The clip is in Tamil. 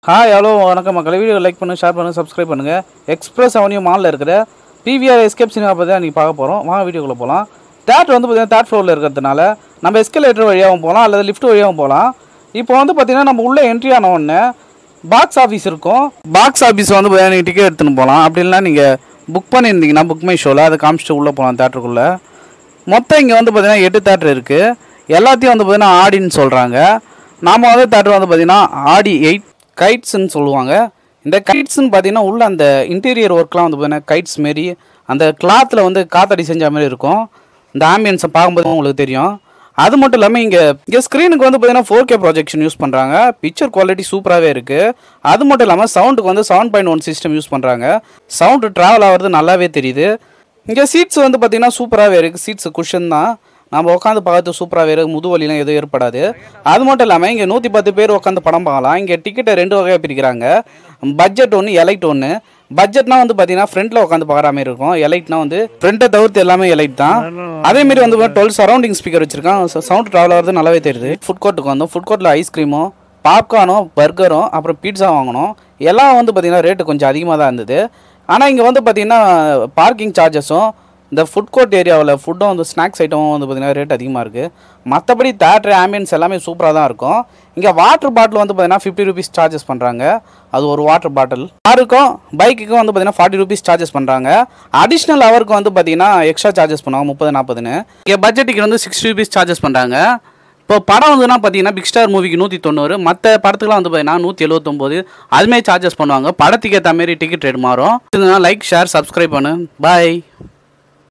ஹாய் ஹலோ வணக்கம் மக்களே. வீடியோ லைக் பண்ணுங்கள், ஷேர் பண்ணுங்கள், சப்ஸ்கிரைப் பண்ணுங்கள். எக்ஸ்பிரஸ் அவென்யூ மாலில் இருக்கிற பிவிஆர் எஸ்கேப் சினிமா பற்றி தான் நீங்கள் பார்க்க போகிறோம். வாங்க வீடியோக்குள்ளே போகலாம். தேட்டர் வந்து பார்த்திங்கன்னா தேர்ட் ஃப்ளோரில் இருக்கிறதுனால நம்ம எஸ்கலேட்டர் வழியாகவும் போகலாம் அல்லது லிஃப்ட் வழியாகவும் போகலாம். இப்போ வந்து பார்த்திங்கன்னா நம்ம உள்ளே என்ட்ரி ஆன உடனே பாக்ஸ் ஆஃபீஸ் இருக்கும். பாக்ஸ் ஆஃபீஸ் வந்து பார்த்திங்கன்னா நீங்கள் டிக்கெட் எடுத்துன்னு போகலாம். அப்படி இல்லைனா நீங்கள் புக் பண்ணியிருந்தீங்கன்னா புக் மை ஷோவில் அதை காமிச்சிட்டு உள்ளே போகலாம் தேட்டருக்குள்ளே. மொத்தம் இங்கே வந்து பார்த்திங்கன்னா 8 தேட்டர் இருக்குது. எல்லாத்தையும் வந்து பார்த்திங்கன்னா ஆடின்னு சொல்கிறாங்க. நாம் வந்து தேட்டர் வந்து பார்த்திங்கன்னா ஆடி 8 கைட்ஸ்ன்னு சொல்லுவாங்க. இந்த கைட்ஸ்ன்னு பார்த்தீங்கன்னா உள்ள அந்த இன்டீரியர் ஒர்க்லாம் வந்து பார்த்தீங்கன்னா கைட்ஸ் மாரி அந்த கிளாத்தில் வந்து காத்தடி செஞ்ச மாதிரி இருக்கும். இந்த ஆம்பியன்ஸை பார்க்கும்போது உங்களுக்கு தெரியும். அது மட்டும் இல்லாமல் இங்கே ஸ்க்ரீனுக்கு வந்து பார்த்தீங்கன்னா 4K ப்ரொஜெக்ஷன் யூஸ் பண்ணுறாங்க. பிக்சர் குவாலிட்டி சூப்பராகவே இருக்குது. அது மட்டும் இல்லாமல் சவுண்டுக்கு வந்து 7.1 சிஸ்டம் யூஸ் பண்ணுறாங்க. சவுண்டு ட்ராவல் ஆகிறது நல்லாவே தெரியுது. இங்கே சீட்ஸ் வந்து பார்த்திங்கன்னா சூப்பராகவே இருக்குது. சீட்ஸ் குஷன் தான். நம்ம உட்காந்து பார்த்து சூப்பராக வேறு முதுவலிலாம் எதுவும் ஏற்படாது. அது மட்டும் இல்லாமல் இங்கே 110 பேர் உட்காந்து படம் பார்க்கலாம். இங்கே டிக்கெட்டை 2 வகையாக பிரிக்கிறாங்க. பட்ஜெட் ஒன்று, எலைட் ஒன்று. பட்ஜெட்னா வந்து பார்த்தீங்கன்னா ஃப்ரண்ட்டில் உட்காந்து பார்க்குற மாதிரி இருக்கும். எலைட்னா வந்து ஃப்ரண்ட்டை தவிர்த்து எல்லாமே எலைட் தான். அதேமாரி வந்து 12 சரௌண்டிங் ஸ்பீக்கர் வச்சுருக்கான். சவுண்ட் ட்ராவல் ஆகிறது நல்லாவே தெரியுது. ஃபுட் கோர்ட்டுக்கு வந்தோம். ஃபுட் கோர்ட்டில் ஐஸ்கிரீமும் பாப்கார்னும் பர்கரும் அப்புறம் பீட்சா வாங்கணும். எல்லாம் வந்து பார்த்திங்கன்னா ரேட்டு கொஞ்சம் அதிகமாக தான் இருந்தது. ஆனால் இங்கே வந்து பார்த்திங்கன்னா பார்க்கிங் சார்ஜஸும் இந்த ஃபுட் கோர்ட் ஏரியாவில் ஃபுட்டும் வந்து ஸ்நாக்ஸ் ஐட்டமும் வந்து பார்த்திங்கன்னா ரேட் அதிகமாக இருக்குது. மற்றபடி தேட்டர் ஆம்பியன்ஸ் எல்லாமே சூப்பராக தான் இருக்கும். இங்கே வாட்டர் பாட்டில் வந்து பார்த்திங்கன்னா 50 ரூபீஸ் சார்ஜஸ் பண்ணுறாங்க. அது ஒரு வாட்டர் பாட்டில். காருக்கும் பைக்குக்கும் வந்து பார்த்திங்கன்னா 40 ரூபீஸ் சார்ஜஸ் பண்ணுறாங்க. அடிஷ்னல் ஹவருக்கு வந்து பார்த்திங்கன்னா எக்ஸ்ட்ரா சார்ஜஸ் பண்ணுவாங்க 30-40ன்னு. இங்கே பட்ஜெட்டுக்கு வந்து 60 ரூபீஸ் சார்ஜஸ் பண்ணுறாங்க. இப்போ படம் வந்துன்னா பார்த்தீங்கன்னா பிக் ஸ்டார் மூவிக்கு 190, மற்ற படத்துக்குலாம் வந்து பார்த்தீங்கன்னா 179 அதுமாரி சார்ஜஸ் பண்ணுவாங்க. படத்துக்கு ஏற்ற மாரி டிக்கெட் ரேட் மாறும். லைக், ஷேர், சப்ஸ்கிரைப் பண்ணு. பாய்.